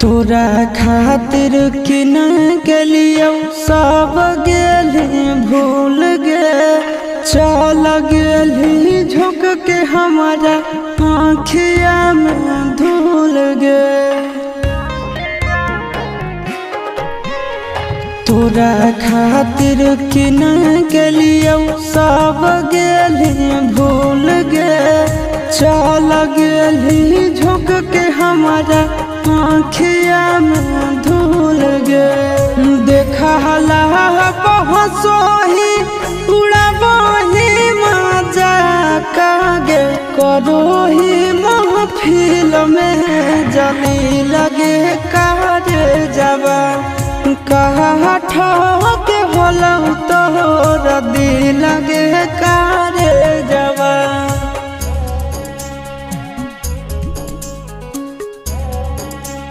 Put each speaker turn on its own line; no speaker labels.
तोरा खातिर किन गेलियो सब गेली भूल गे। चल गेली झुक के हमारा आँखिया में धूल गे। तोरा खातिर किन गेलियो सब गेली भूल गे। चल गेली झुक के हमारा आँखिया में धूल गे। देखला पहुँचोही उड़ाबही मजाक गे। करोही महफिल में जली लगे कारे जवा। कहा ठोके होलौ तोहर दिल लगे का